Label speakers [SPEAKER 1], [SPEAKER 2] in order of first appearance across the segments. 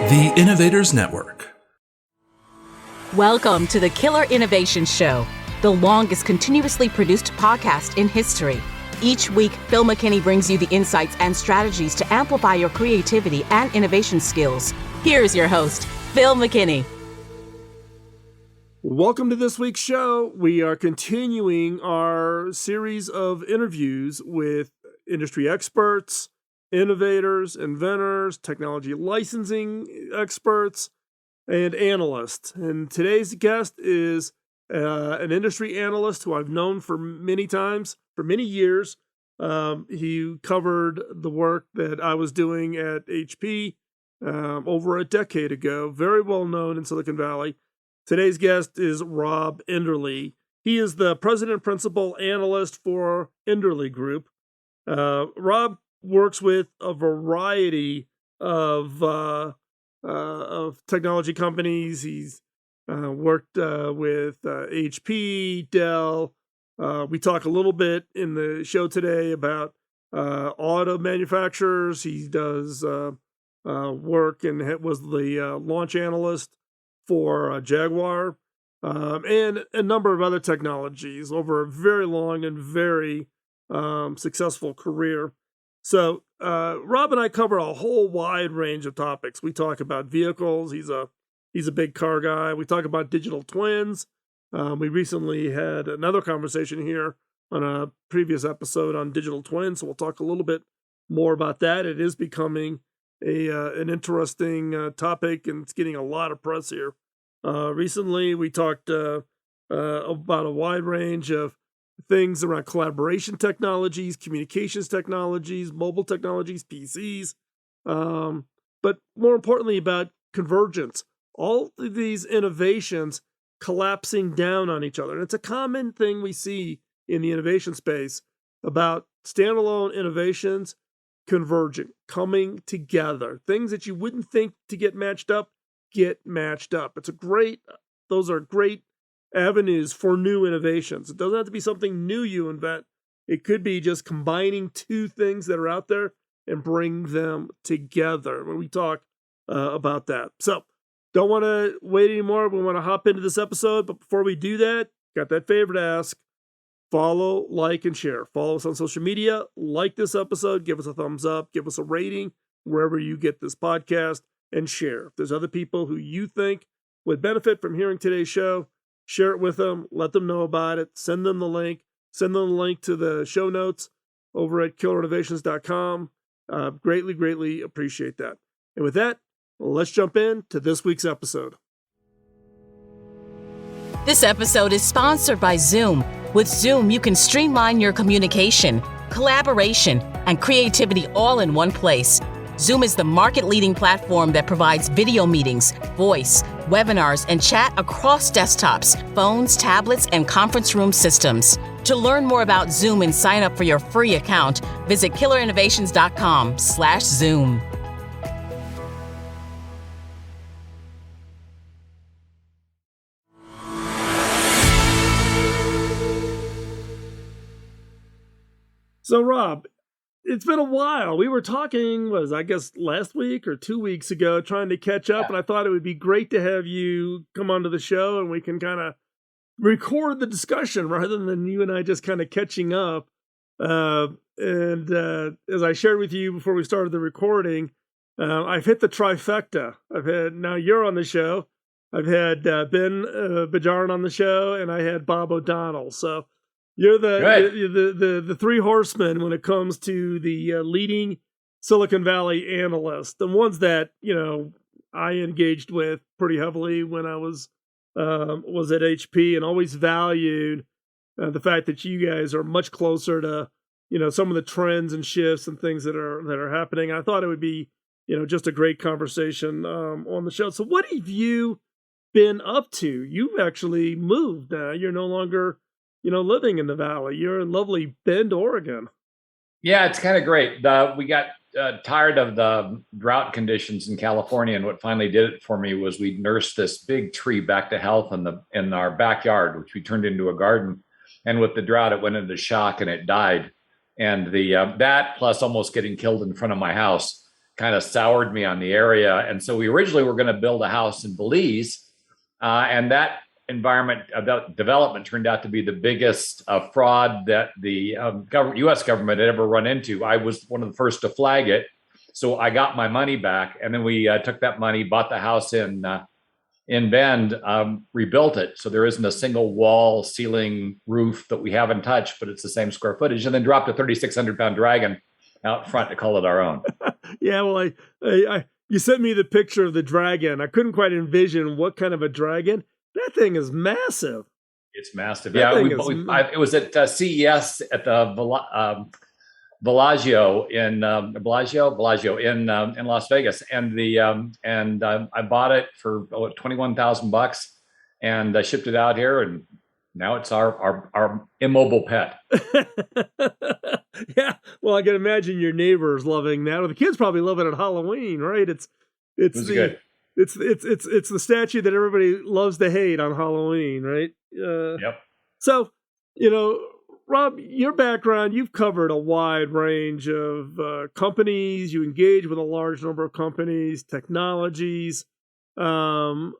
[SPEAKER 1] The Innovators Network.
[SPEAKER 2] Welcome to the Killer Innovation Show, the longest continuously produced podcast in history. Each week, Phil McKinney brings you the insights and strategies to amplify your creativity and innovation skills. Here's your host, Phil McKinney.
[SPEAKER 3] Welcome to this week's show. We are continuing our series of interviews with industry experts, innovators, inventors, technology licensing experts, and analysts. And today's guest is an industry analyst who I've known for many years. He covered the work that I was doing at HP over a decade ago, very well known in Silicon Valley. Today's guest is Rob Enderle. He is the president principal analyst for Enderle Group. Rob works with a variety of technology companies. He's worked with HP, Dell. We talk a little bit in the show today about auto manufacturers. He does work and was the launch analyst for Jaguar and a number of other technologies over a very long and very successful career. So Rob and I cover a whole wide range of topics. We talk about vehicles. He's a big car guy. We talk about digital twins. We recently had another conversation here on a previous episode on digital twins, so we'll talk a little bit more about that. It is becoming an interesting topic, and it's getting a lot of press here. Recently, we talked about a wide range of things around collaboration technologies, communications technologies, mobile technologies, PCs, but more importantly about convergence. All of these innovations collapsing down on each other. And it's a common thing we see in the innovation space about standalone innovations converging, coming together. Things that you wouldn't think to get matched up. Those are great avenues for new innovations. It doesn't have to be something new you invent. It could be just combining two things that are out there and bring them together. When we talk about that. So don't want to wait anymore. We want to hop into this episode. But before we do that, got that favor to ask. Follow, like, and share. Follow us on social media. Like this episode. Give us a thumbs up. Give us a rating wherever you get this podcast. And share. If there's other people who you think would benefit from hearing today's show, share it with them. Let them know about it. Send them the link. Send them the link to the show notes over at killerinnovations.com. Greatly appreciate that. And with that, let's jump into this week's episode.
[SPEAKER 2] This episode is sponsored by Zoom. With Zoom, you can streamline your communication, collaboration, and creativity all in one place. Zoom is the market-leading platform that provides video meetings, voice, webinars, and chat across desktops, phones, tablets, and conference room systems. To learn more about Zoom and sign up for your free account, visit killerinnovations.com/Zoom.
[SPEAKER 3] So, Rob, it's been a while. We were talking, last week or 2 weeks ago, trying to catch up, and I thought it would be great to have you come onto the show and we can kind of record the discussion rather than you and I just kind of catching up. As I shared with you before we started the recording, I've hit the trifecta. Now you're on the show. I've had Ben Bajaran on the show, and I had Bob O'Donnell. So you're the three horsemen when it comes to the leading Silicon Valley analysts, the ones that I engaged with pretty heavily when I was at HP, and always valued the fact that you guys are much closer to some of the trends and shifts and things that are happening. I thought it would be just a great conversation on the show. So what have you been up to? You've actually moved. You're no longer living in the Valley. You're in lovely Bend, Oregon.
[SPEAKER 4] Yeah, it's kind of great. We got tired of the drought conditions in California, and what finally did it for me was we nursed this big tree back to health in our backyard, which we turned into a garden. And with the drought, it went into shock and it died. And that plus almost getting killed in front of my house kind of soured me on the area. And so we originally were going to build a house in Belize, and that development turned out to be the biggest fraud that the U.S. government had ever run into. I was one of the first to flag it, so I got my money back, and then we took that money, bought the house in Bend, rebuilt it, so there isn't a single wall, ceiling, roof that we haven't touched, but it's the same square footage, and then dropped a 3,600-pound dragon out front to call it our own.
[SPEAKER 3] Yeah, well, I you sent me the picture of the dragon. I couldn't quite envision what kind of a dragon. That thing is massive.
[SPEAKER 4] It's massive.
[SPEAKER 3] That
[SPEAKER 4] Yeah,
[SPEAKER 3] thing
[SPEAKER 4] it was at CES at the Bellagio in Las Vegas, and I bought it for $21,000, and I shipped it out here, and now it's our immobile pet.
[SPEAKER 3] Yeah, well, I can imagine your neighbors loving that, or the kids probably love it at Halloween, right? It's
[SPEAKER 4] good.
[SPEAKER 3] It's the statue that everybody loves to hate on Halloween, right?
[SPEAKER 4] Yep.
[SPEAKER 3] So, Rob, your background, you've covered a wide range of companies. You engage with a large number of companies, technologies, things.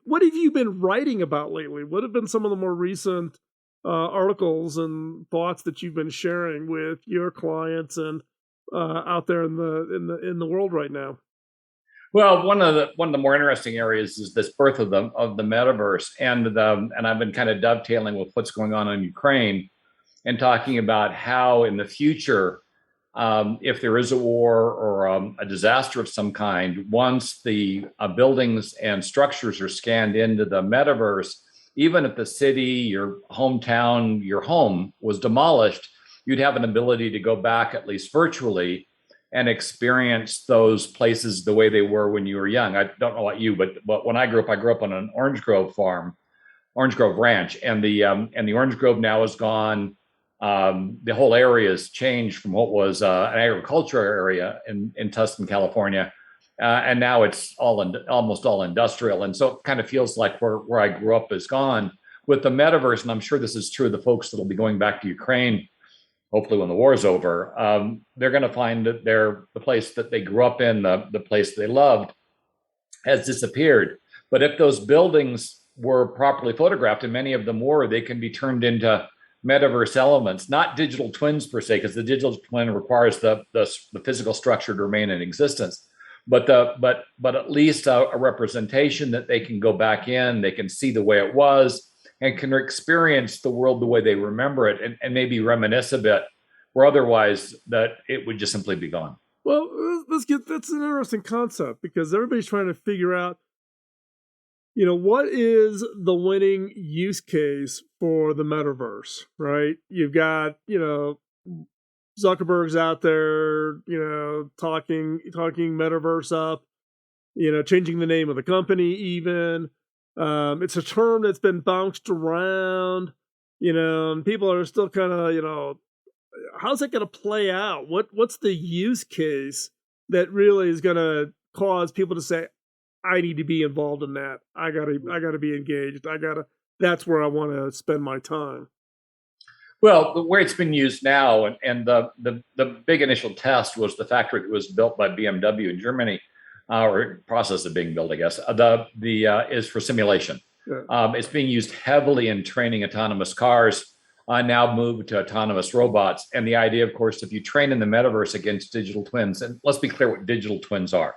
[SPEAKER 3] What have you been writing about lately? What have been some of the more recent articles and thoughts that you've been sharing with your clients and out there in the world right now?
[SPEAKER 4] Well, one of the more interesting areas is this birth of the metaverse, and I've been kind of dovetailing with what's going on in Ukraine, and talking about how in the future, if there is a war or a disaster of some kind, once the buildings and structures are scanned into the metaverse, even if the city, your hometown, your home was demolished, you'd have an ability to go back, at least virtually, and experience those places the way they were when you were young. I don't know about you, but when I grew up on an orange grove farm, orange grove ranch, and the orange grove now is gone. The whole area has changed from what was an agricultural area in Tustin, California, and now it's almost all industrial. And so it kind of feels like where I grew up is gone. With the metaverse, and I'm sure this is true of the folks that will be going back to Ukraine, hopefully when the war is over, they're going to find that the place that they grew up in, the place they loved, has disappeared. But if those buildings were properly photographed, and many of them were, they can be turned into metaverse elements, not digital twins per se, because the digital twin requires the physical structure to remain in existence. But at least a representation that they can go back in, they can see the way it was, and can experience the world the way they remember it, and maybe reminisce a bit, where otherwise that it would just simply be gone.
[SPEAKER 3] Well, that's an interesting concept, because everybody's trying to figure out, what is the winning use case for the metaverse, right? You've got, Zuckerberg's out there, talking metaverse up, changing the name of the company even. It's a term that's been bounced around, and people are still kind of, how's it going to play out? What's the use case that really is going to cause people to say, I need to be involved in that. I gotta be engaged. That's where I want to spend my time.
[SPEAKER 4] Well, the way it's been used now, and the big initial test was the factory that was built by BMW in Germany, or process of being built, I guess. Is for simulation. Yeah. It's being used heavily in training autonomous cars. Now moved to autonomous robots, and the idea, of course, if you train in the metaverse against digital twins, and let's be clear what digital twins are.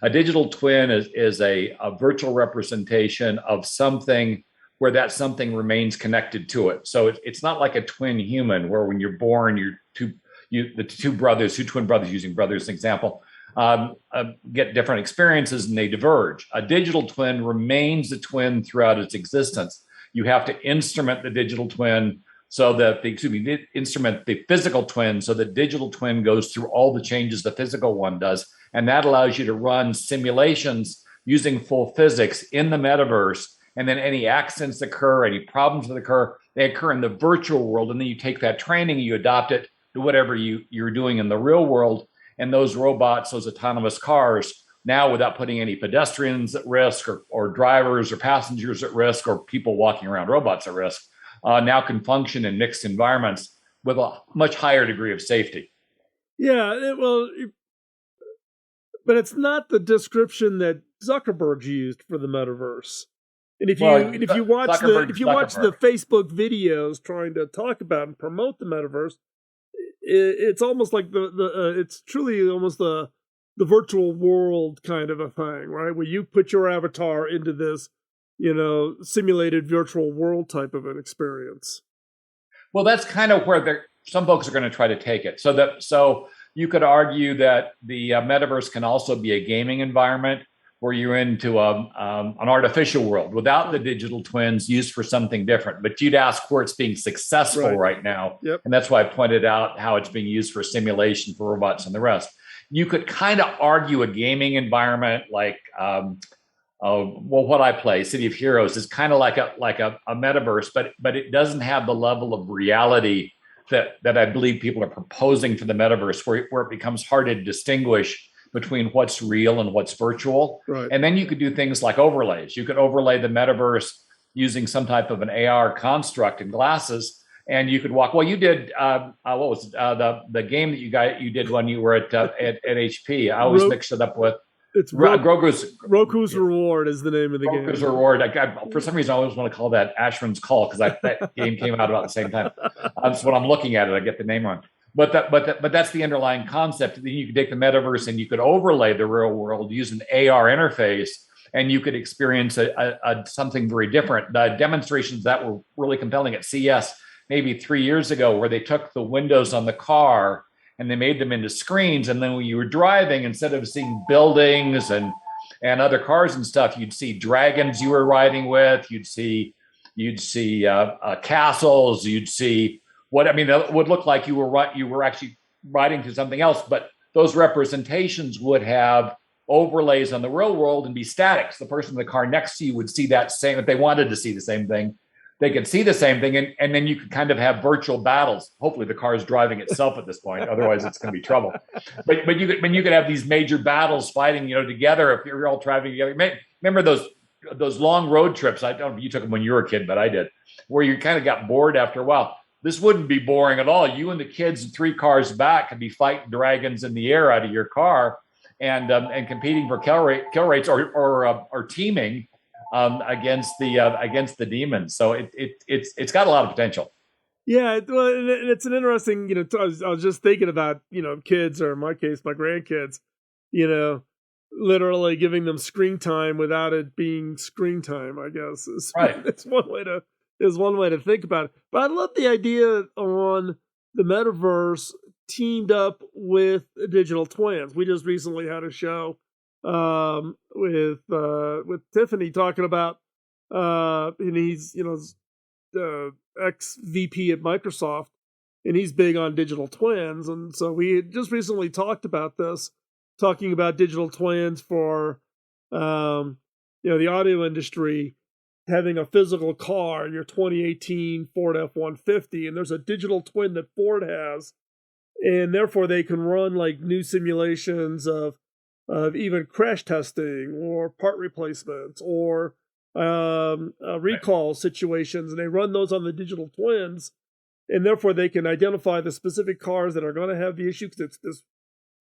[SPEAKER 4] A digital twin is a virtual representation of something where that something remains connected to it. So it's not like a twin human, where when you're born, the two twin brothers, using brothers as an example, get different experiences and they diverge. A digital twin remains a twin throughout its existence. You have to instrument the digital twin so that instrument the physical twin so the digital twin goes through all the changes the physical one does. And that allows you to run simulations using full physics in the metaverse. And then any accidents occur, any problems that occur, they occur in the virtual world. And then you take that training and you adopt it to whatever you're doing in the real world. And those robots, those autonomous cars, now without putting any pedestrians at risk or drivers or passengers at risk or people walking around robots at risk, now can function in mixed environments with a much higher degree of safety.
[SPEAKER 3] Yeah, but it's not the description that Zuckerberg's used for the metaverse. And if you watch the Facebook videos trying to talk about and promote the metaverse, it's almost like it's truly almost the virtual world kind of a thing, right? Where you put your avatar into this, simulated virtual world type of an experience.
[SPEAKER 4] Well, that's kind of where some folks are going to try to take it. So you could argue that the metaverse can also be a gaming environment where you're into an artificial world without the digital twins used for something different. But you'd ask where it's being successful right now.
[SPEAKER 3] Yep.
[SPEAKER 4] And that's why I pointed out how it's being used for simulation for robots and the rest. You could kind of argue a gaming environment like, what I play, City of Heroes, is kind of like a metaverse, but it doesn't have the level of reality that I believe people are proposing for the metaverse, where it becomes hard to distinguish between what's real and what's virtual.
[SPEAKER 3] Right.
[SPEAKER 4] And then you could do things like overlays. You could overlay the metaverse using some type of an AR construct and glasses, and you could walk. Well, you did what was the game that you did when you were at HP? I always mix it up with.
[SPEAKER 3] It's Roku's Reward is the name of the game.
[SPEAKER 4] Roku's Reward. For some reason, I always want to call that Ashman's Call because that game came out about the same time. That's when I'm looking at it. I get the name wrong. But that's the underlying concept. Then you could take the metaverse and you could overlay the real world, use an AR interface, and you could experience something very different. The demonstrations that were really compelling at CES maybe 3 years ago, where they took the windows on the car and they made them into screens. And then when you were driving, instead of seeing buildings and other cars and stuff, you'd see dragons you were riding with. You'd see castles. You'd see it would look like you were actually riding to something else. But those representations would have overlays on the real world and be static. So the person in the car next to you would see that same, if they wanted to see the same thing. They could see the same thing, and then you could kind of have virtual battles. Hopefully, the car is driving itself at this point. Otherwise, it's going to be trouble. But you could have these major battles fighting, together if you're all traveling together. Remember those long road trips? I don't know if you took them when you were a kid, but I did, where you kind of got bored after a while. This wouldn't be boring at all. You and the kids in 3 cars back could be fighting dragons in the air out of your car, and competing for kill rates or teaming. Against the demons. So it's got a lot of potential.
[SPEAKER 3] Yeah, well, and it's an interesting, I was just thinking about, kids, or in my case, my grandkids, literally giving them screen time without it being screen time, I guess.
[SPEAKER 4] Right.
[SPEAKER 3] It's one way to think about it. But I love the idea on the metaverse teamed up with digital twins. We just recently had a show with Tiffany talking about and he's ex VP at Microsoft, and he's big on digital twins, and so we had just recently talked about digital twins for the audio industry, having a physical car, your 2018 Ford F-150, and there's a digital twin that Ford has, and therefore they can run like new simulations of even crash testing or part replacements or recall situations, and they run those on the digital twins, and therefore they can identify the specific cars that are going to have the issue, because it's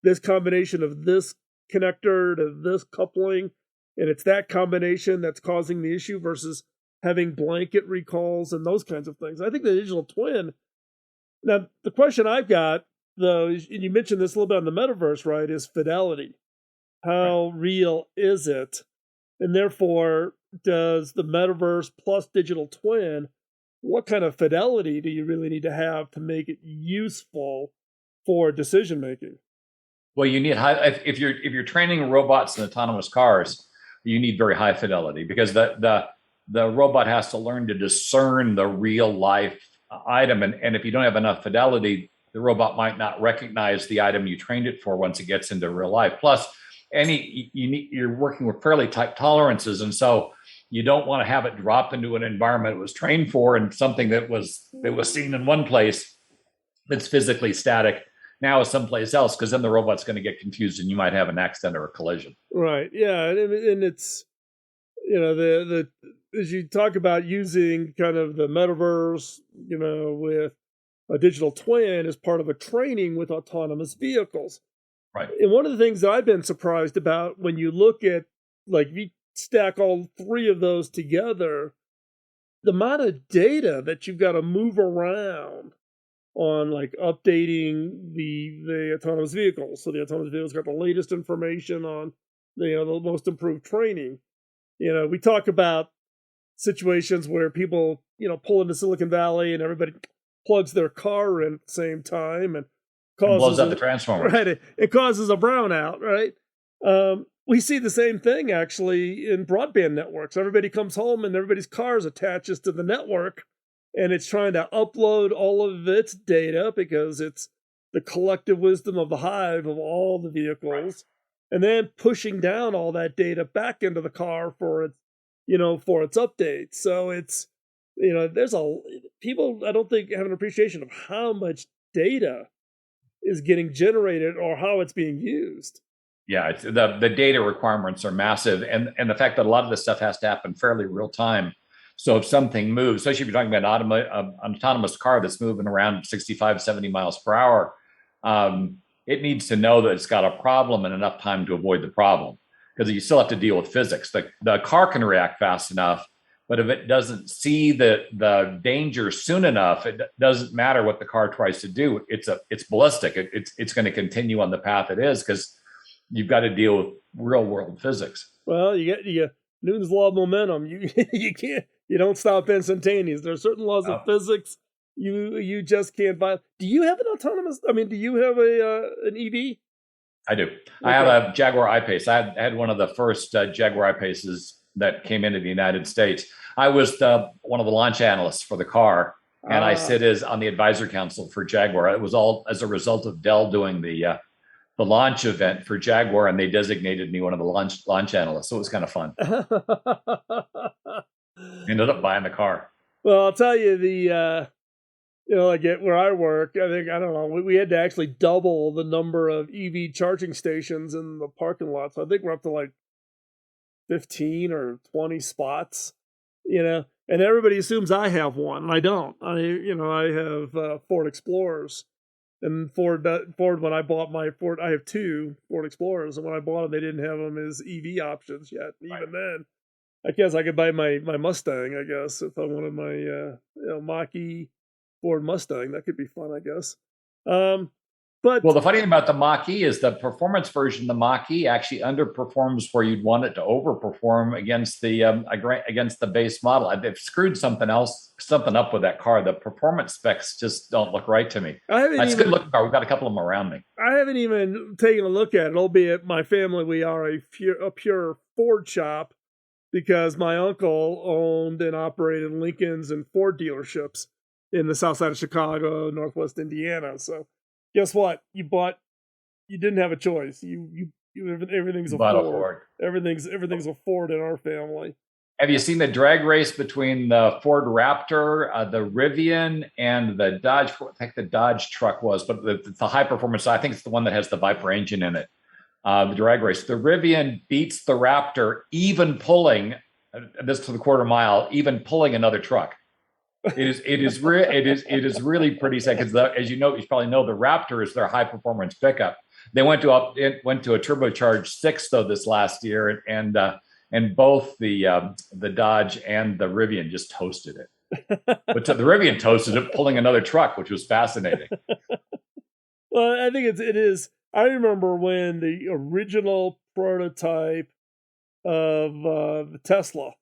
[SPEAKER 3] this combination of this connector to this coupling, and it's that combination that's causing the issue versus having blanket recalls and those kinds of things. I think the digital twin. Now, the question I've got, though, and you mentioned this a little bit on the metaverse, right, is fidelity. How real is it? And therefore, does the metaverse plus digital twin, what kind of fidelity do you really need to have to make it useful for decision making?
[SPEAKER 4] Well, you need high. If you're training robots in autonomous cars, you need very high fidelity, because the robot has to learn to discern the real life item, and if you don't have enough fidelity, the robot might not recognize the item you trained it for once it gets into real life. Plus, you're working with fairly tight tolerances, and so you don't want to have it drop into an environment it was trained for, and something that was seen in one place that's physically static now is someplace else, because then the robot's going to get confused and you might have an accident or a collision.
[SPEAKER 3] Right. Yeah, and it's the as you talk about using kind of the metaverse, with a digital twin as part of a training with autonomous vehicles.
[SPEAKER 4] Right.
[SPEAKER 3] And one of the things that I've been surprised about when you look at, like, if you stack all three of those together, the amount of data that you've got to move around on, like, updating the autonomous vehicles. So the autonomous vehicles got the latest information on the most improved training. We talk about situations where people pull into Silicon Valley and everybody plugs their car in at the same time and
[SPEAKER 4] blows up the transformers.
[SPEAKER 3] Right, it causes a brownout, right? We see the same thing actually in broadband networks. Everybody comes home and everybody's cars attaches to the network, and it's trying to upload all of its data because it's the collective wisdom of the hive of all the vehicles, and then pushing down all that data back into the car for its updates. So it's there's people I don't think have an appreciation of how much data is getting generated or how it's being used.
[SPEAKER 4] Yeah, the data requirements are massive, and the fact that a lot of this stuff has to happen fairly real time. So if something moves, especially if you're talking about an autonomous car that's moving around 65, 70 miles per hour, it needs to know that it's got a problem and enough time to avoid the problem, because you still have to deal with physics. The car can react fast enough, but if it doesn't see the danger soon enough, it doesn't matter what the car tries to do. It's ballistic. It's going to continue on the path it is, because you've got to deal with real world physics.
[SPEAKER 3] Well, you get Newton's law of momentum. You don't stop instantaneous. There are certain laws of physics you just can't violate. Do you have an autonomous? I mean, do you have an EV?
[SPEAKER 4] I do. Okay. I have a Jaguar I-Pace. I had one of the first Jaguar I-Paces that came into the United States. I was one of the launch analysts for the car, and I sit on the advisor council for Jaguar. It was all as a result of Dell doing the launch event for Jaguar, and they designated me one of the launch analysts. So it was kind of fun. Ended up buying the car.
[SPEAKER 3] Well, I'll tell you, like where I work, I don't know, we had to actually double the number of EV charging stations in the parking lot. So I think we're up to like 15 or 20 spots, and everybody assumes I have one, and I don't. I have Ford Explorers. And Ford, when I bought my Ford, I have two Ford Explorers, and when I bought them, they didn't have them as EV options yet. Even then, I guess I could buy my Mustang. I guess if I wanted my Mach-E Ford Mustang, that could be fun. I guess. But
[SPEAKER 4] the funny thing about the Mach-E is the performance version. The Mach-E actually underperforms where you'd want it to overperform against the base model. They've screwed something up with that car. The performance specs just don't look right to me. It's a good looking car. We've got a couple of them around me.
[SPEAKER 3] I haven't even taken a look at it. Albeit my family, we are a pure Ford shop because my uncle owned and operated Lincolns and Ford dealerships in the south side of Chicago, Northwest Indiana. So. Guess what? You didn't have a choice. Everything's a Ford. Everything's a Ford in our family.
[SPEAKER 4] Have you seen the drag race between the Ford Raptor, the Rivian, and the Dodge? I think the Dodge truck was, but the high performance. I think it's the one that has the Viper engine in it. The drag race. The Rivian beats the Raptor, even pulling this to the quarter mile, even pulling another truck. It is really pretty sad because, as you probably know, the Raptor is their high performance pickup. They went to a turbocharged 6 though this last year, and both the Dodge and the Rivian just toasted it. But the Rivian toasted it, pulling another truck, which was fascinating.
[SPEAKER 3] Well, I think it is. I remember when the original prototype of the Tesla.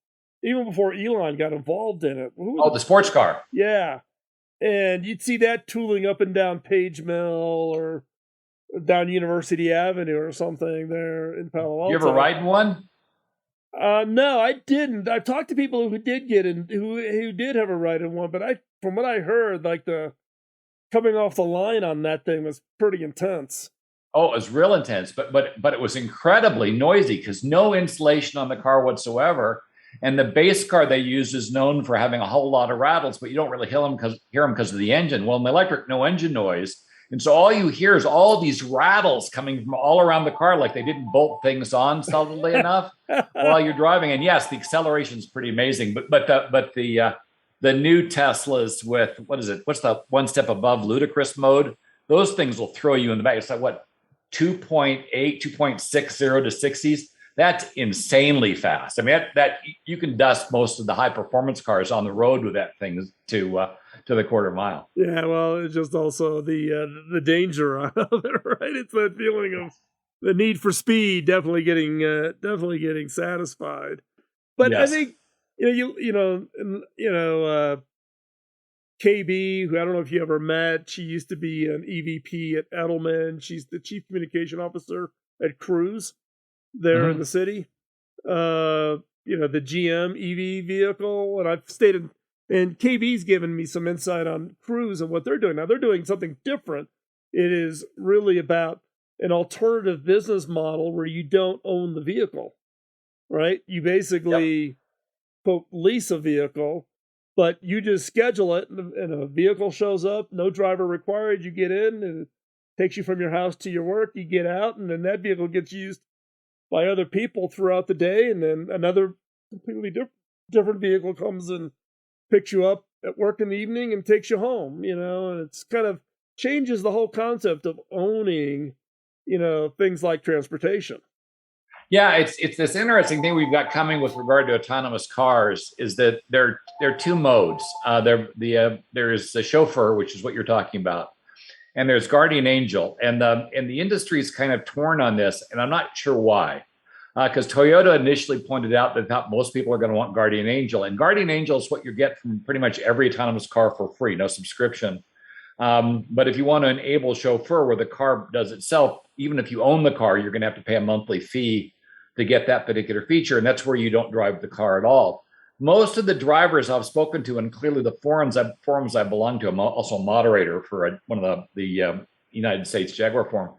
[SPEAKER 3] Even before Elon got involved in it.
[SPEAKER 4] The sports car.
[SPEAKER 3] Yeah. And you'd see that tooling up and down Page Mill or down University Avenue or something there in Palo Alto.
[SPEAKER 4] You ever ride one?
[SPEAKER 3] No, I didn't. I've talked to people who did get in, who did have a ride in one, but from what I heard, like the coming off the line on that thing was pretty intense.
[SPEAKER 4] Oh, it was real intense, but it was incredibly noisy because no insulation on the car whatsoever. And the base car they use is known for having a whole lot of rattles, but you don't really hear them because of the engine. Well, in the electric, no engine noise. And so all you hear is all these rattles coming from all around the car, like they didn't bolt things on solidly enough while you're driving. And yes, the acceleration is pretty amazing. But the new Teslas with, what is it? What's the one step above ludicrous mode? Those things will throw you in the back. It's like, what, 2.8, 2.60 to 60s. That's insanely fast. I mean, that you can dust most of the high performance cars on the road with that thing to the quarter mile.
[SPEAKER 3] Yeah, well, it's just also the danger of it, right? It's that feeling of the need for speed, definitely getting satisfied. But
[SPEAKER 4] Yes.
[SPEAKER 3] I think KB, who I don't know if you ever met, she used to be an EVP at Edelman. She's the chief communication officer at Cruise there in the city. The GM EV vehicle, and I've stayed in. And KB's given me some insight on Cruise and what they're doing. Now, they're doing something different. It is really about an alternative business model where you don't own the vehicle, right? You basically, quote, lease a vehicle, but you just schedule it and a vehicle shows up, no driver required. You get in and it takes you from your house to your work. You get out and then that vehicle gets used by other people throughout the day. And then another completely different vehicle comes and picks you up at work in the evening and takes you home, and it's kind of changes the whole concept of owning, things like transportation.
[SPEAKER 4] Yeah, it's this interesting thing we've got coming with regard to autonomous cars is that there are two modes. There's the chauffeur, which is what you're talking about, and there's guardian angel, and the industry is kind of torn on this, and I'm not sure why. Because Toyota initially pointed out that not most people are going to want Guardian Angel. And Guardian Angel is what you get from pretty much every autonomous car for free, no subscription. But if you want to enable chauffeur where the car does itself, even if you own the car, you're going to have to pay a monthly fee to get that particular feature. And that's where you don't drive the car at all. Most of the drivers I've spoken to, and clearly the forums I belong to, I'm also a moderator for one of the United States Jaguar Forum.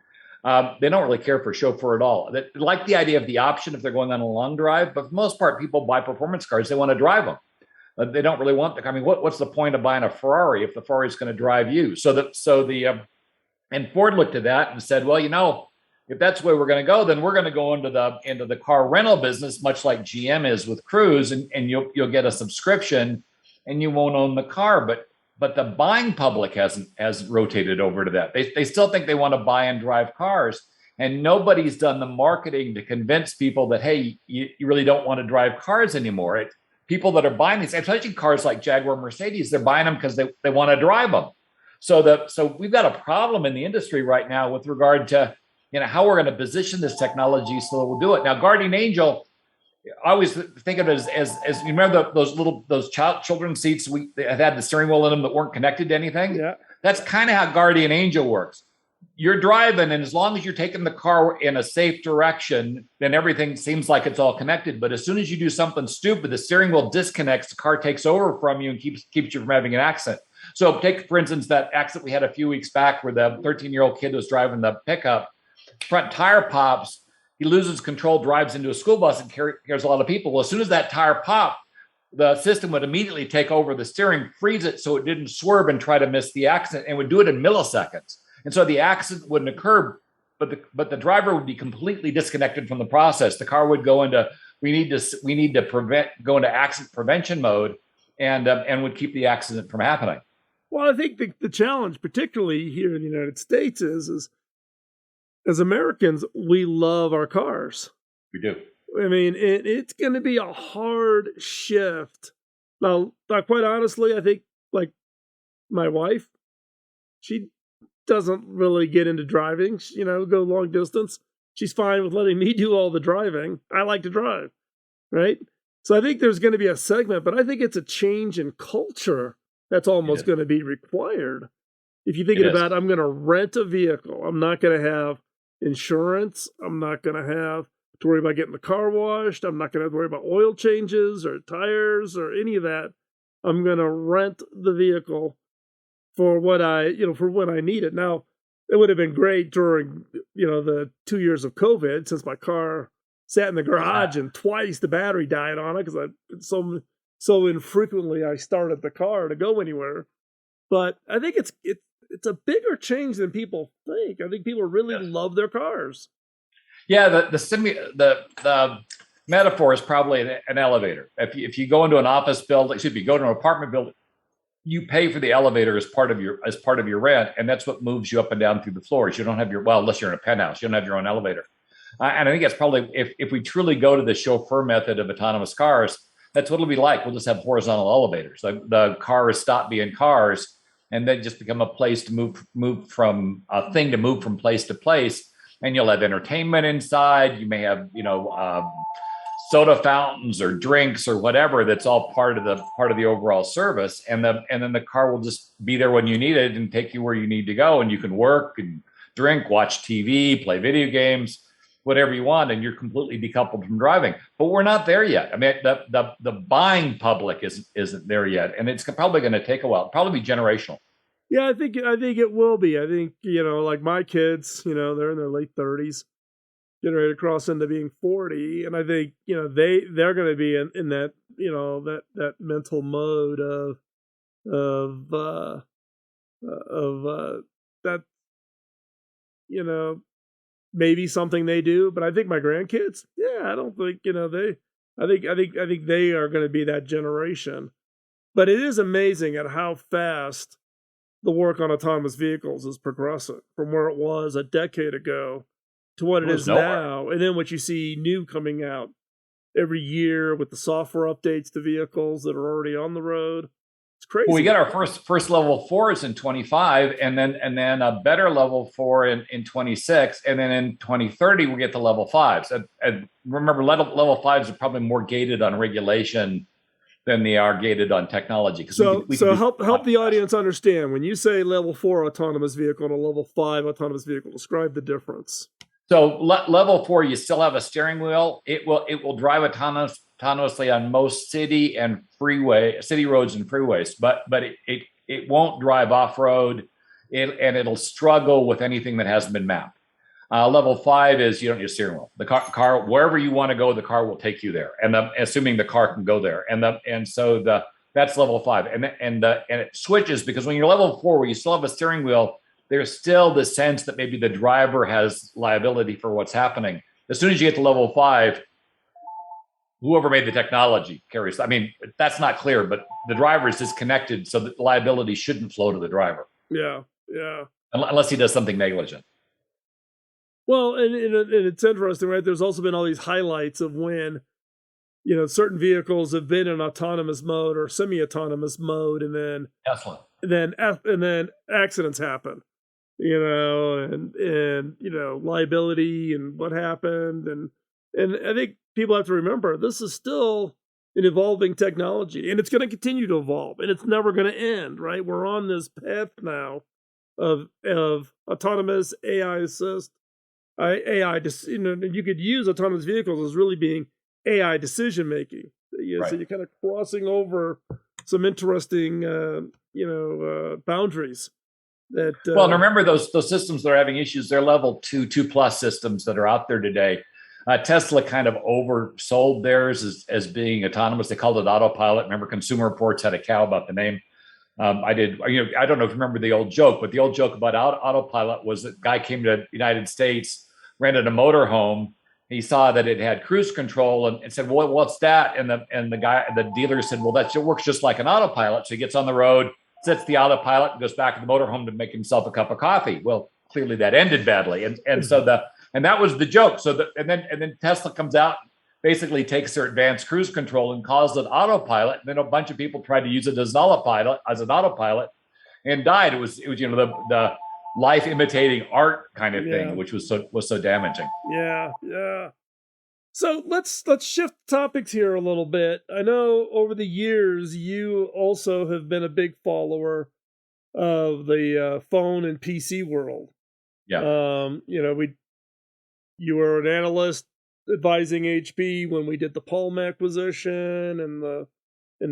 [SPEAKER 4] They don't really care for chauffeur at all. They like the idea of the option if they're going on a long drive, but for the most part, people buy performance cars. They want to drive them. They don't really want the. I mean, what's the point of buying a Ferrari if the Ferrari is going to drive you? And Ford looked at that and said, well, if that's the way we're going to go, then we're going to go into the car rental business, much like GM is with Cruise, and you'll get a subscription, and you won't own the car, but the buying public has rotated over to that. They still think they want to buy and drive cars, and nobody's done the marketing to convince people that, hey, you really don't want to drive cars anymore. People that are buying these, especially cars like Jaguar, Mercedes, they're buying them because they want to drive them. So we've got a problem in the industry right now with regard to how we're going to position this technology so that we'll do it. Now, Guardian Angel, I always think of it as you remember those children's seats that had the steering wheel in them that weren't connected to anything?
[SPEAKER 3] Yeah.
[SPEAKER 4] That's kind of how Guardian Angel works. You're driving, and as long as you're taking the car in a safe direction, then everything seems like it's all connected. But as soon as you do something stupid, the steering wheel disconnects, the car takes over from you and keeps you from having an accident. So take, for instance, that accident we had a few weeks back where the 13-year-old kid was driving the pickup, front tire pops, he loses control, drives into a school bus and carries a lot of people. Well, as soon as that tire popped, the system would immediately take over the steering, freeze it so it didn't swerve and try to miss the accident, and would do it in milliseconds. And so the accident wouldn't occur, but the driver would be completely disconnected from the process. The car would go into we need to go into accident prevention mode, and would keep the accident from happening.
[SPEAKER 3] Well, I think the challenge, particularly here in the United States, is as Americans, we love our cars.
[SPEAKER 4] We do.
[SPEAKER 3] I mean, it's going to be a hard shift. Now, quite honestly, I think, like my wife, she doesn't really get into driving, go long distance. She's fine with letting me do all the driving. I like to drive, right? So I think there's going to be a segment, but I think it's a change in culture that's almost going to be required. If you're thinking about, I'm going to rent a vehicle, I'm not going to have insurance, I'm not going to have to worry about getting the car washed, I'm not going to have to worry about oil changes or tires or any of that. I'm going to rent the vehicle for what for when I need it. Now, it would have been great during, the 2 years of COVID, since my car sat in the garage and twice the battery died on it because so infrequently I started the car to go anywhere. But I think it's a bigger change than people think. I think people really love their cars.
[SPEAKER 4] Yeah, the metaphor is probably an elevator. If you go into an office building, go to an apartment building, you pay for the elevator as part of your rent, and that's what moves you up and down through the floors. You don't have unless you're in a penthouse, you don't have your own elevator. And I think that's probably, if we truly go to the chauffeur method of autonomous cars, that's what it'll be like. We'll just have horizontal elevators. The cars stop being cars, and then just become a place to move from a thing to move from place to place. And you'll have entertainment inside. You may have, soda fountains or drinks or whatever. That's all part of the overall service. And then the car will just be there when you need it and take you where you need to go. And you can work and drink, watch TV, play video games, whatever you want, and you're completely decoupled from driving. But we're not there yet. I mean, the buying public isn't there yet, and it's probably going to take a while. Probably be generational.
[SPEAKER 3] Yeah, I think it will be. I think, like my kids, they're in their late 30s, getting ready to cross into being 40, and I think they're going to be in that that mental mode of that maybe something they do. But I think my grandkids, I don't think I think they are going to be that generation. But it is amazing at how fast the work on autonomous vehicles is progressing from where it was a decade ago to what it is now. And then what you see new coming out every year with the software updates to vehicles that are already on the road. It's crazy.
[SPEAKER 4] Well, we got our first level 4s in 25, and then a better level 4 in 26, and then in 2030 we get the level 5s. And remember, level 5s are probably more gated on regulation than they are gated on technology.
[SPEAKER 3] So help the audience understand, when you say level 4 autonomous vehicle and a level 5 autonomous vehicle, describe the difference.
[SPEAKER 4] So level 4, you still have a steering wheel. It will drive autonomously on most city roads and freeways, but it won't drive off road, and it'll struggle with anything that hasn't been mapped. Level 5 is you don't need a steering wheel. The car wherever you want to go, the car will take you there, and assuming the car can go there, that's level 5, and it switches, because when you're level 4, where you still have a steering wheel, there's still the sense that maybe the driver has liability for what's happening. As soon as you get to level 5, whoever made the technology carries. I mean, that's not clear, but the driver is disconnected, so that liability shouldn't flow to the driver.
[SPEAKER 3] Yeah.
[SPEAKER 4] Unless he does something negligent.
[SPEAKER 3] Well, and it's interesting, right? There's also been all these highlights of when, certain vehicles have been in autonomous mode or semi-autonomous mode, and then
[SPEAKER 4] Tesla.
[SPEAKER 3] and then accidents happen, and liability and what happened, and I think people have to remember, this is still an evolving technology, and it's going to continue to evolve, and it's never going to end, right? We're on this path now of autonomous AI assist. You could use autonomous vehicles as really being AI decision making. Right. So you're kind of crossing over some interesting, boundaries.
[SPEAKER 4] Well, and remember those systems that are having issues. They're level 2+ systems that are out there today. Tesla kind of oversold theirs as being autonomous. They called it autopilot. Remember, Consumer Reports had a cow about the name. I did. I don't know if you remember the old joke, but the old joke about autopilot was that guy came to the United States, rented a motorhome. He saw that it had cruise control and said, "Well, what's that?" And the dealer said, "Well, it works just like an autopilot." So he gets on the road, sets the autopilot, and goes back to the motorhome to make himself a cup of coffee. Well, clearly that ended badly, and that was the joke. So and then Tesla comes out, basically takes their advanced cruise control and calls it autopilot. And then a bunch of people tried to use it as an autopilot, and died. It was the life imitating art kind of thing, which was so damaging.
[SPEAKER 3] Yeah. So let's shift topics here a little bit. I know over the years you also have been a big follower of the phone and PC world.
[SPEAKER 4] Yeah.
[SPEAKER 3] You were an analyst advising HP when we did the Palm acquisition and the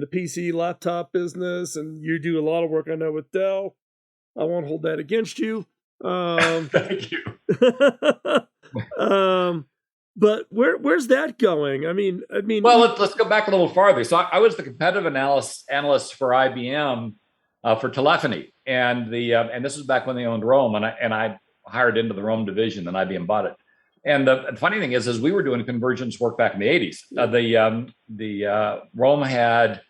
[SPEAKER 3] PC laptop business, and you do a lot of work, I know, with Dell. I won't hold that against you.
[SPEAKER 4] Thank you.
[SPEAKER 3] But where's that going? I mean.
[SPEAKER 4] Well, let's go back a little farther. So I was the competitive analyst for IBM for telephony, and this was back when they owned Rome, and I hired into the Rome division, and IBM bought it. And the funny thing is we were doing convergence work back in the 80s. The Rome had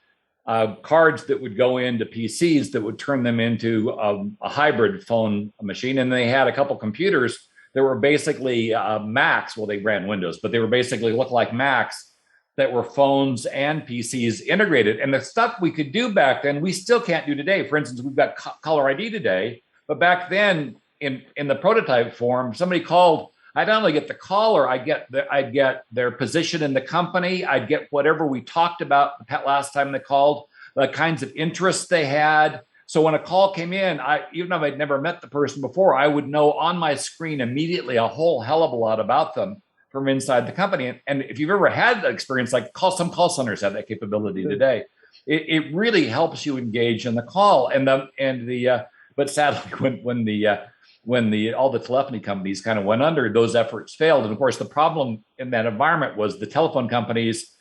[SPEAKER 4] cards that would go into PCs that would turn them into a hybrid phone machine. And they had a couple computers that were basically Macs. Well, they ran Windows, but they were basically looked like Macs that were phones and PCs integrated. And the stuff we could do back then, we still can't do today. For instance, we've got caller ID today, but back then in the prototype form, somebody called. I'd not only get the caller, I'd get their position in the company. I'd get whatever we talked about last time they called, the kinds of interests they had. So when a call came in, even if I'd never met the person before, I would know on my screen immediately a whole hell of a lot about them from inside the company. And if you've ever had that experience, like some call centers have that capability today, it really helps you engage in the call. But sadly, when all the telephony companies kind of went under, those efforts failed. And of course, the problem in that environment was the telephone companies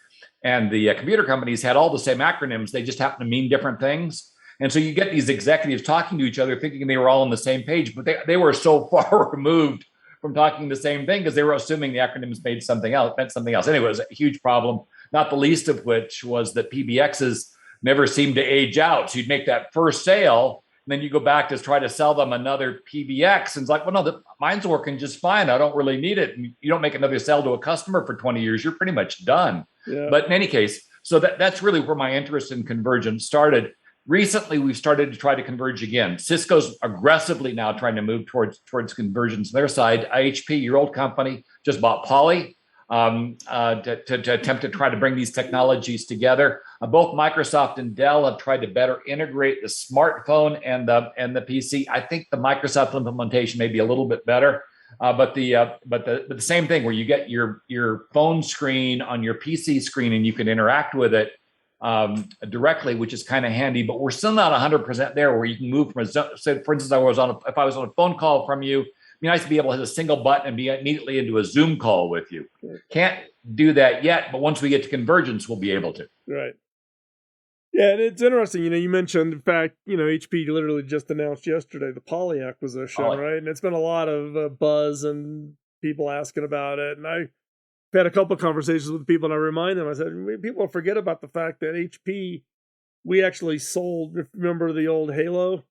[SPEAKER 4] and the computer companies had all the same acronyms. They just happened to mean different things. And so you get these executives talking to each other, thinking they were all on the same page, but they were so far removed from talking the same thing because they were assuming the acronyms meant something else. Anyway, it was a huge problem, not the least of which was that PBXs never seemed to age out. So you'd make that first sale, and then you go back to try to sell them another PBX, and it's like, well, no, mine's working just fine. I don't really need it. And you don't make another sale to a customer for 20 years. You're pretty much done. Yeah. But in any case, so that's really where my interest in convergence started. Recently, we've started to try to converge again. Cisco's aggressively now trying to move towards convergence on their side. HP, your old company, just bought Poly to attempt to try to bring these technologies together. Both Microsoft and Dell have tried to better integrate the smartphone and the PC. I think the Microsoft implementation may be a little bit better, but the same thing where you get your phone screen on your PC screen and you can interact with it directly, which is kind of handy. But we're still not 100% there, where you can move from so for instance, if I was on a phone call from you. It'd be nice to be able to hit a single button and be immediately into a Zoom call with you. Can't do that yet, but once we get to convergence, we'll be able to.
[SPEAKER 3] Right. Yeah, and it's interesting. You mentioned, in fact, HP literally just announced yesterday the Poly acquisition, right? And it's been a lot of buzz and people asking about it. And I've had a couple of conversations with people, and I remind them, I said, people forget about the fact that HP, we actually sold, remember the old Halo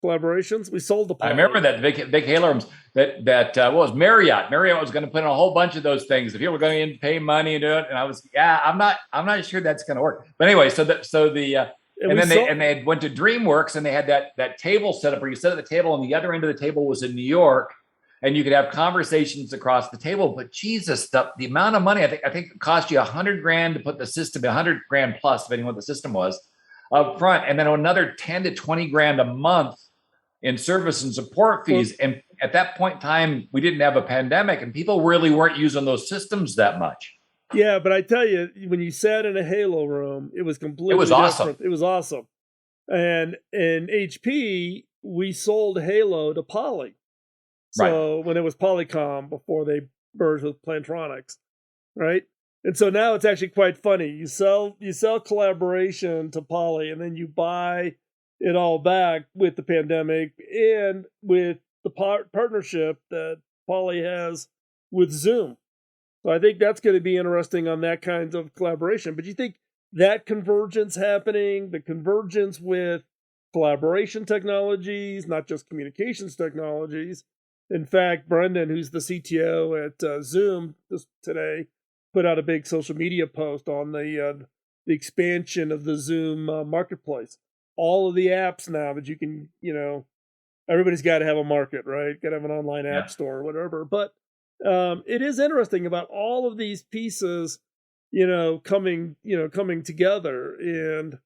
[SPEAKER 3] collaborations? We sold the Poly.
[SPEAKER 4] I remember that big Halo rooms that was Marriott. Marriott was going to put in a whole bunch of those things. If people were going to pay money and do it, and I was, I'm not sure that's going to work. But anyway, they went to DreamWorks, and they had that table set up where you sit at the table, and the other end of the table was in New York, and you could have conversations across the table. But Jesus, the amount of money, I think it cost you $100,000 to put the system, $100,000 plus, depending on what the system was, up front, and then another $10,000 to $20,000 a month in service and support fees. And at that point in time, we didn't have a pandemic, and people really weren't using those systems that much.
[SPEAKER 3] Yeah, but I tell you, when you sat in a Halo room, it was completely
[SPEAKER 4] awesome.
[SPEAKER 3] It was awesome. And in HP, we sold Halo to Poly. So when it was Polycom, before they merged with Plantronics, right? And so now it's actually quite funny. You sell collaboration to Poly, and then you buy it all back with the pandemic and with the partnership that Poly has with Zoom. So I think that's going to be interesting on that kind of collaboration. But you think that convergence happening, the convergence with collaboration technologies, not just communications technologies. In fact, Brendan, who's the CTO at Zoom today, put out a big social media post on the expansion of the Zoom marketplace. All of the apps now that you can, everybody's got to have a market, right? Got to have an online app store or whatever. But it is interesting about all of these pieces, coming together. And,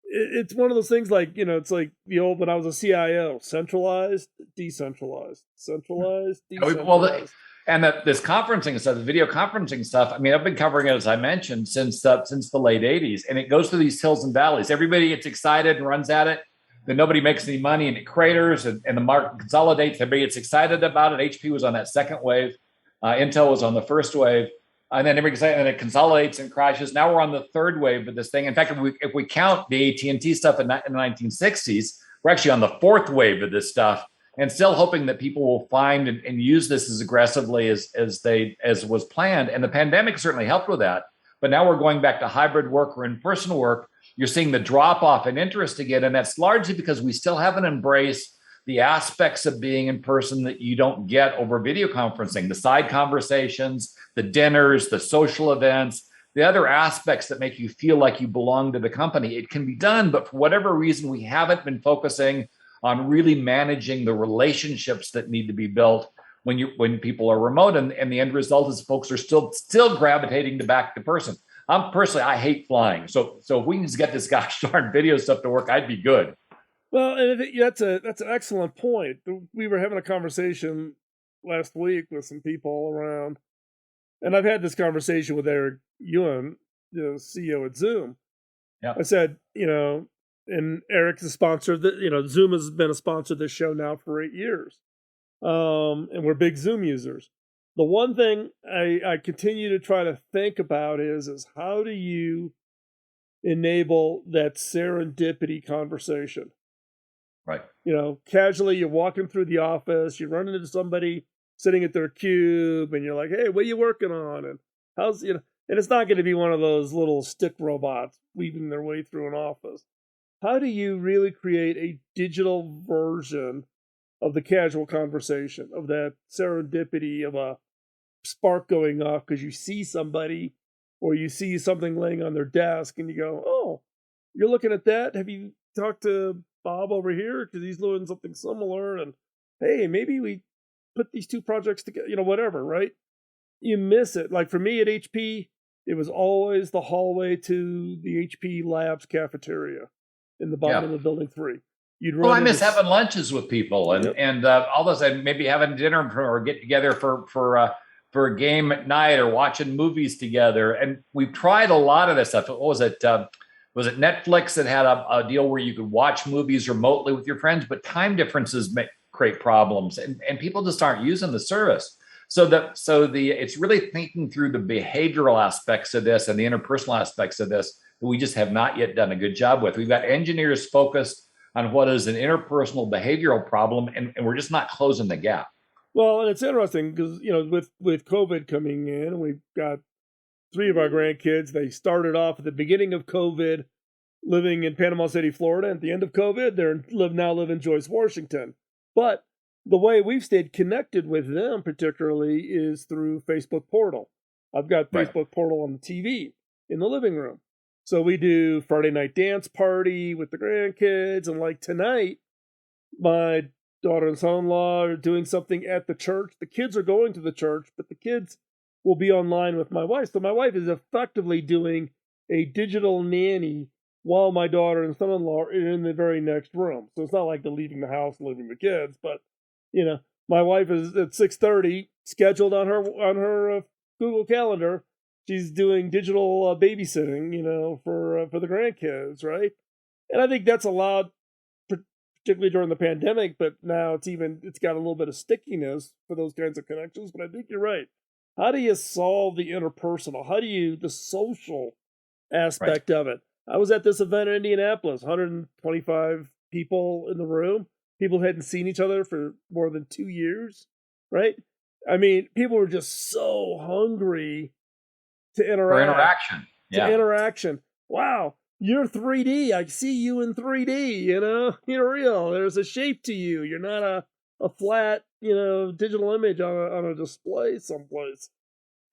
[SPEAKER 3] it's one of those things like, it's like the old, when I was a CIO, centralized, decentralized, centralized, decentralized.
[SPEAKER 4] And this conferencing stuff, the video conferencing stuff, I mean, I've been covering it, as I mentioned, since the late 80s. And it goes through these hills and valleys. Everybody gets excited and runs at it. Then nobody makes any money, and it craters, and the market consolidates. Everybody gets excited about it. HP was on that second wave. Intel was on the first wave. And then everybody gets excited, and it consolidates and crashes. Now we're on the third wave of this thing. In fact, if we count the AT&T stuff in the 1960s, we're actually on the fourth wave of this stuff. And still hoping that people will find and use this as aggressively as was planned. And the pandemic certainly helped with that. But now we're going back to hybrid work or in-person work. You're seeing the drop off in interest again. And that's largely because we still haven't embraced the aspects of being in person that you don't get over video conferencing, the side conversations, the dinners, the social events, the other aspects that make you feel like you belong to the company. It can be done, but for whatever reason, we haven't been focusing on really managing the relationships that need to be built when people are remote. And the end result is folks are still gravitating back to person. Personally, I hate flying. So if we can just get this gosh darn video stuff to work, I'd be good.
[SPEAKER 3] Well, and I think that's an excellent point. We were having a conversation last week with some people around, and I've had this conversation with Eric Yuan, the CEO at Zoom.
[SPEAKER 4] Yeah.
[SPEAKER 3] I said, and Eric's a sponsor that, Zoom has been a sponsor of this show now for 8 years. And we're big Zoom users. The one thing I continue to try to think about is how do you enable that serendipity conversation?
[SPEAKER 4] Right.
[SPEAKER 3] Casually you're walking through the office, you run into somebody sitting at their cube, and you're like, "Hey, what are you working on?" And and it's not going to be one of those little stick robots weaving their way through an office. How do you really create a digital version of the casual conversation, of that serendipity, of a spark going off because you see somebody or you see something laying on their desk and you go, "Oh, you're looking at that? Have you talked to Bob over here? Because he's doing something similar. And hey, maybe we put these two projects together," whatever, right? You miss it. Like for me at HP, it was always the hallway to the HP Labs cafeteria in the bottom of building 3.
[SPEAKER 4] Well, I miss having lunches with people and all those, and maybe having dinner or get together for a game at night or watching movies together. And we've tried a lot of this stuff. What was it? Was it Netflix that had a deal where you could watch movies remotely with your friends, but time differences create problems, and people just aren't using the service. So it's really thinking through the behavioral aspects of this and the interpersonal aspects of this that we just have not yet done a good job with. We've got engineers focused on what is an interpersonal behavioral problem, and we're just not closing the gap.
[SPEAKER 3] Well, and it's interesting because, with COVID coming in, we've got 3 of our grandkids. They started off at the beginning of COVID living in Panama City, Florida. At the end of COVID, they now live in Joyce, Washington. But the way we've stayed connected with them particularly is through Facebook Portal. I've got Facebook Portal on the TV in the living room. So we do Friday night dance party with the grandkids. And like tonight, my daughter and son-in-law are doing something at the church. The kids are going to the church, but the kids will be online with my wife. So my wife is effectively doing a digital nanny while my daughter and son-in-law are in the very next room. So it's not like they're leaving the house and leaving the kids, but my wife is at 6:30 scheduled on her Google Calendar. She's doing digital babysitting, for the grandkids, right? And I think that's allowed, particularly during the pandemic, but now it's got a little bit of stickiness for those kinds of connections. But I think you're right. How do you solve the interpersonal? The social aspect of it? I was at this event in Indianapolis, 125 people in the room. People hadn't seen each other for more than 2 years, right? I mean, people were just so hungry to interact.
[SPEAKER 4] For interaction. Yeah.
[SPEAKER 3] Interaction. Wow, you're 3D. I see you in 3D, You're real. There's a shape to you. You're not a flat, digital image on a display someplace.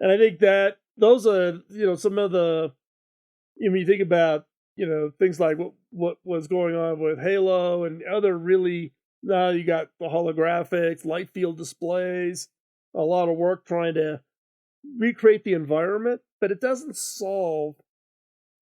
[SPEAKER 3] And I think that those are, some of the, you think about, things like what was going on with Halo and other really, now you got the holographics, light field displays, a lot of work trying to recreate the environment, but it doesn't solve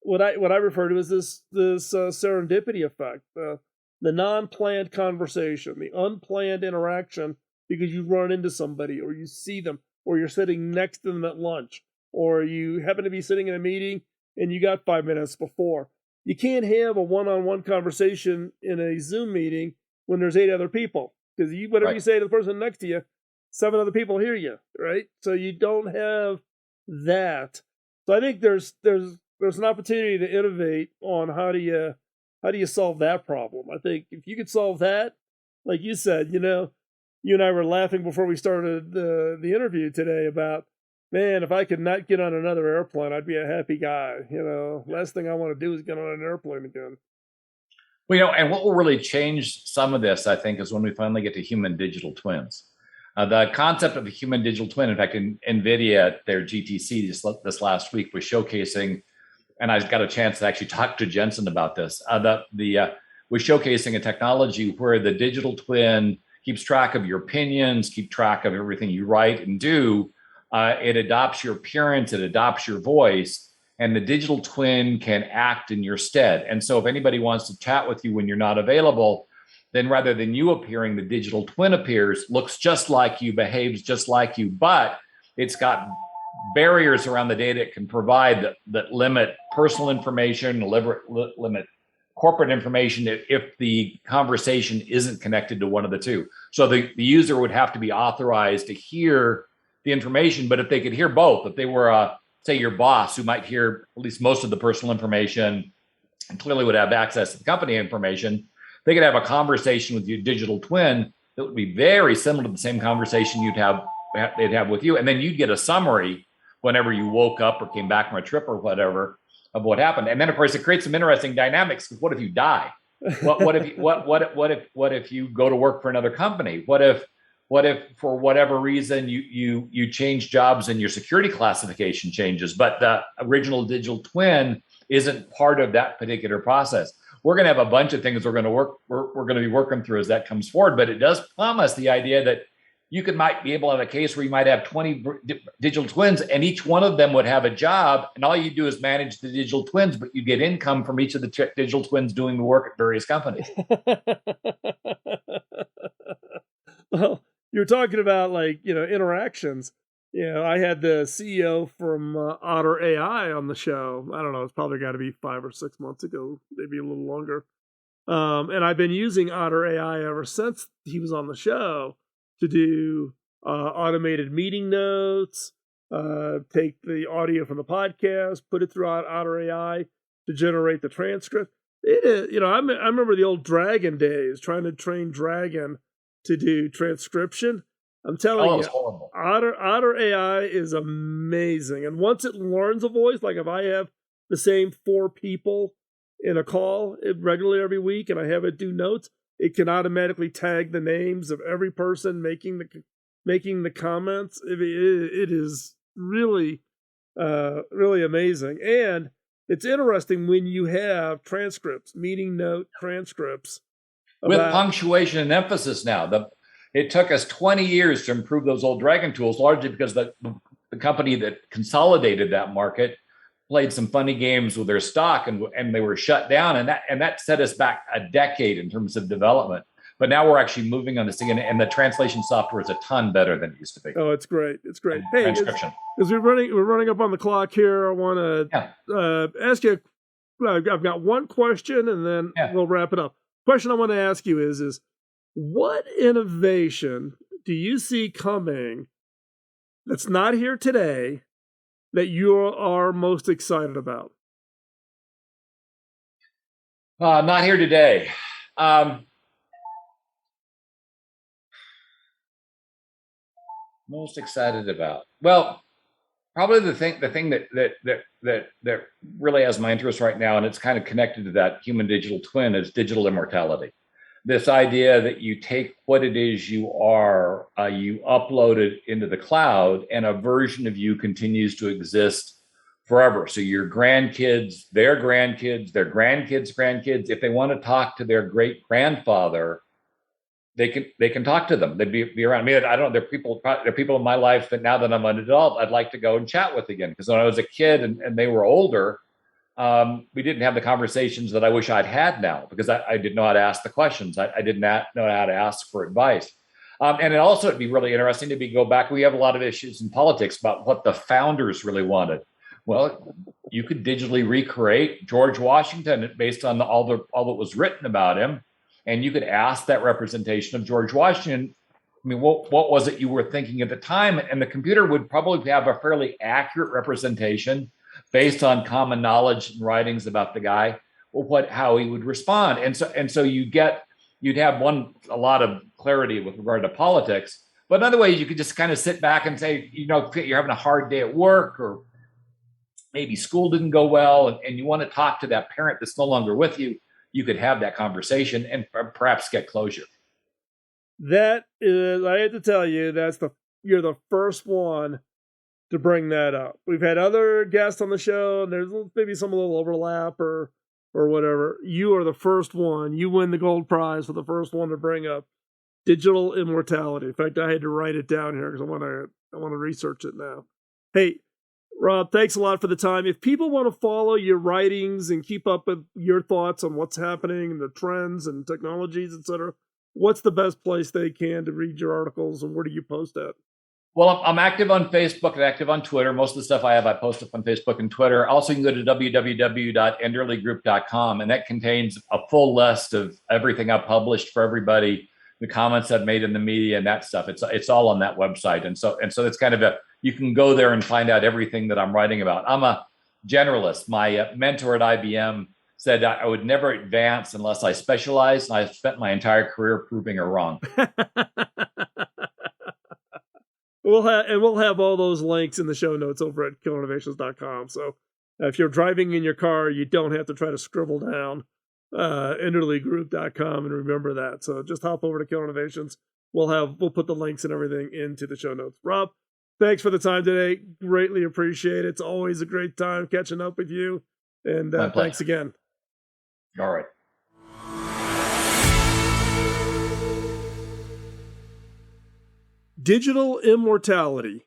[SPEAKER 3] what I refer to as this serendipity effect, the non-planned conversation, the unplanned interaction because you run into somebody or you see them or you're sitting next to them at lunch or you happen to be sitting in a meeting and you got 5 minutes before. You can't have a one-on-one conversation in a Zoom meeting when there's 8 other people because whatever you say to the person next to you, 7 other people hear you, right? So you don't have that. So I think there's an opportunity to innovate on how do you solve that problem. I think if you could solve that, like you said, you and I were laughing before we started the interview today about man, if I could not get on another airplane, I'd be a happy guy. Last thing I want to do is get on an airplane again.
[SPEAKER 4] Well, and what will really change some of this, I think, is when we finally get to human digital twins. The concept of a human digital twin, in fact, in NVIDIA at their GTC this last week was showcasing, and I got a chance to actually talk to Jensen about this, was showcasing a technology where the digital twin keeps track of your opinions, keep track of everything you write and do. It adopts your appearance, it adopts your voice, and the digital twin can act in your stead. And so if anybody wants to chat with you when you're not available, then rather than you appearing, the digital twin appears, looks just like you, behaves just like you, but it's got barriers around the data it can provide that limit personal information, limit corporate information if the conversation isn't connected to one of the two. So the user would have to be authorized to hear the information, but if they could hear both, if they were, say, your boss who might hear at least most of the personal information and clearly would have access to the company information, they could have a conversation with your digital twin that would be very similar to the same conversation they'd have with you. And then you'd get a summary whenever you woke up or came back from a trip or whatever of what happened. And then of course it creates some interesting dynamics. Because what if you die? What if you go to work for another company? What if for whatever reason you change jobs and your security classification changes, but the original digital twin isn't part of that particular process? We're going to have a bunch of things we're going to be working through as that comes forward, but it does promise the idea that might be able to have a case where you might have 20 digital twins and each one of them would have a job and all you do is manage the digital twins, but you get income from each of the digital twins doing the work at various companies.
[SPEAKER 3] Well, you're talking about interactions. I had the CEO from Otter AI on the show. I don't know, it's probably got to be 5 or 6 months ago, maybe a little longer. And I've been using Otter AI ever since he was on the show to do automated meeting notes, take the audio from the podcast, put it through Otter AI to generate the transcript. It is, I remember the old Dragon days, trying to train Dragon to do transcription. I'm telling you,
[SPEAKER 4] horrible.
[SPEAKER 3] Otter AI is amazing. And once it learns a voice, like if I have the same 4 people in a call regularly every week and I have it do notes, it can automatically tag the names of every person making the comments. It is really, really amazing. And it's interesting when you have transcripts, meeting note transcripts.
[SPEAKER 4] With punctuation and emphasis now. It took us 20 years to improve those old Dragon tools, largely because the company that consolidated that market played some funny games with their stock and they were shut down. And that set us back a decade in terms of development. But now we're actually moving on this thing, and the translation software is a ton better than it used to be.
[SPEAKER 3] Oh, it's great. It's great.
[SPEAKER 4] Hey, transcription.
[SPEAKER 3] As we're running up on the clock here, I want to ask you, I've got one question and then we'll wrap it up. Question I want to ask you is what innovation do you see coming that's not here today that you are most excited about?
[SPEAKER 4] Not here today. Most excited about? Well, probably the thing that really has my interest right now, and it's kind of connected to that human digital twin, is digital immortality. This idea that you take what it is you are, you upload it into the cloud, and a version of you continues to exist forever. So your grandkids, their grandkids, their grandkids' grandkids, if they want to talk to their great grandfather, they can talk to them. They'd be around me. I don't know. There are people in my life that now that I'm an adult, I'd like to go and chat with again. Because when I was a kid and they were older, we didn't have the conversations that I wish I'd had now, because I didn't know how to ask the questions. I did not know how to ask for advice. And it'd be really interesting to go back. We have a lot of issues in politics about what the founders really wanted. Well, you could digitally recreate George Washington based on all that was written about him. And you could ask that representation of George Washington, I mean, what was it you were thinking at the time? And the computer would probably have a fairly accurate representation based on common knowledge and writings about the guy, or how he would respond. And so you'd have a lot of clarity with regard to politics, But another way, you could just kind of sit back and say, you're having a hard day at work, or maybe school didn't go well, and you want to talk to that parent that's no longer with you. You could have that conversation and perhaps get closure.
[SPEAKER 3] That is, I have to tell you, you're the first one to bring that up. We've had other guests on the show, and there's maybe some little overlap or whatever. You are the first one. You win the gold prize for the first one to bring up digital immortality. In fact, I had to write it down here because I want to research it now. Hey, Rob, thanks a lot for the time. If people want to follow your writings and keep up with your thoughts on what's happening and the trends and technologies, etc., what's the best place they can to read your articles, and where do you post at?
[SPEAKER 4] Well, I'm active on Facebook and active on Twitter. Most of the stuff I have, I post up on Facebook and Twitter. Also, you can go to www.enderlegroup.com, and that contains a full list of everything I've published for everybody, the comments I've made in the media and that stuff. It's all on that website. And so it's kind of you can go there and find out everything that I'm writing about. I'm a generalist. My mentor at IBM said I would never advance unless I specialized, and I spent my entire career proving her wrong.
[SPEAKER 3] We'll have all those links in the show notes over at killerinnovations.com. So if you're driving in your car, you don't have to try to scribble down enderlegroup.com and remember that. So just hop over to Killer Innovations. We'll put the links and everything into the show notes. Rob, thanks for the time today. Greatly appreciate it. It's always a great time catching up with you. And thanks again.
[SPEAKER 4] All right.
[SPEAKER 3] Digital immortality.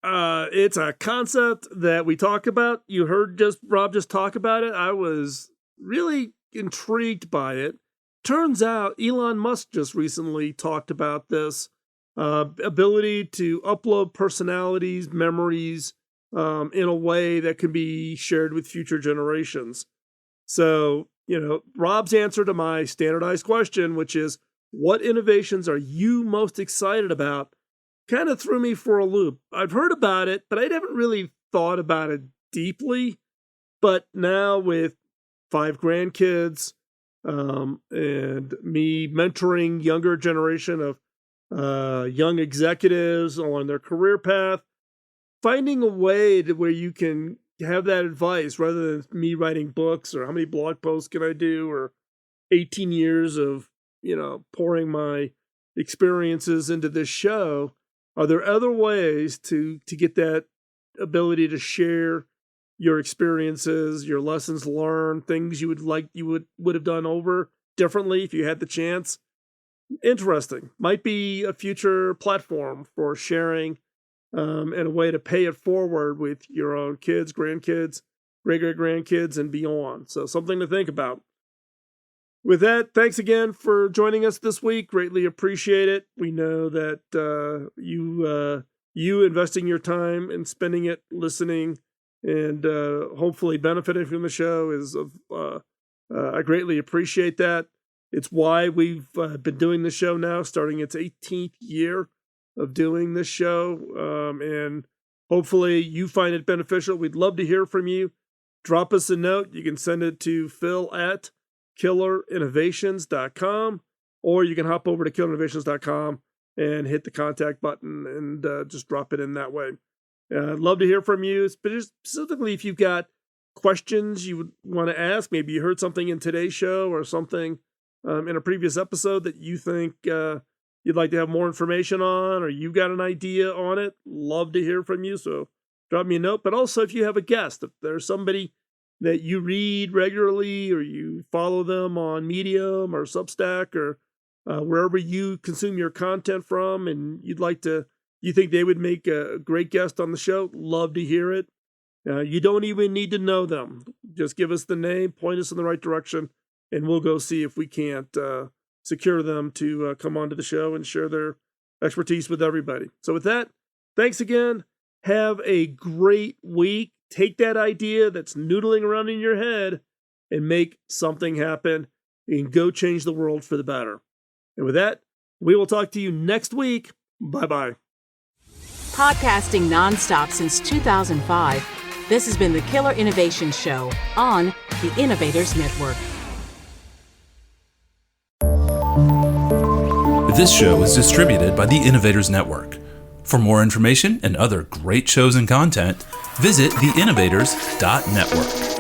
[SPEAKER 3] It's a concept that we talk about. You heard Rob just talk about it. I was really intrigued by it. Turns out Elon Musk just recently talked about this ability to upload personalities, memories in a way that can be shared with future generations. So, Rob's answer to my standardized question, which is, what innovations are you most excited about, kind of threw me for a loop. I've heard about it, but I haven't really thought about it deeply. But now with 5 grandkids and me mentoring younger generation of young executives along their career path, finding a way to where you can have that advice rather than me writing books or how many blog posts can I do or 18 years of pouring my experiences into this show. Are there other ways to get that ability to share your experiences, your lessons learned, things you would have done over differently if you had the chance? Interesting. Might be a future platform for sharing and a way to pay it forward with your own kids, grandkids, great-great-grandkids, and beyond. So something to think about. With that, thanks again for joining us this week. Greatly appreciate it. We know that you investing your time and spending it listening and hopefully benefiting from the show is I greatly appreciate that. It's why we've been doing this show now, starting its 18th year of doing this show. And hopefully you find it beneficial. We'd love to hear from you. Drop us a note. You can send it to phil@killerinnovations.com, or you can hop over to killerinnovations.com and hit the contact button and just drop it in that way. I'd love to hear from you, but specifically if you've got questions you would want to ask. Maybe you heard something in today's show or something in a previous episode that you think you'd like to have more information on, or you got an idea on it. Love to hear from you. So drop me a note. But also if you have a guest, if there's somebody that you read regularly or you follow them on Medium or Substack or wherever you consume your content from, and you think they would make a great guest on the show, love to hear it. You don't even need to know them. Just give us the name, point us in the right direction, and we'll go see if we can't secure them to come onto the show and share their expertise with everybody. So with that, thanks again. Have a great week. Take that idea that's noodling around in your head and make something happen and go change the world for the better. And with that, we will talk to you next week. Bye-bye.
[SPEAKER 2] Podcasting nonstop since 2005, this has been the Killer Innovation Show on the Innovators Network.
[SPEAKER 1] This show is distributed by the Innovators Network. For more information and other great shows and content, visit theinnovators.network.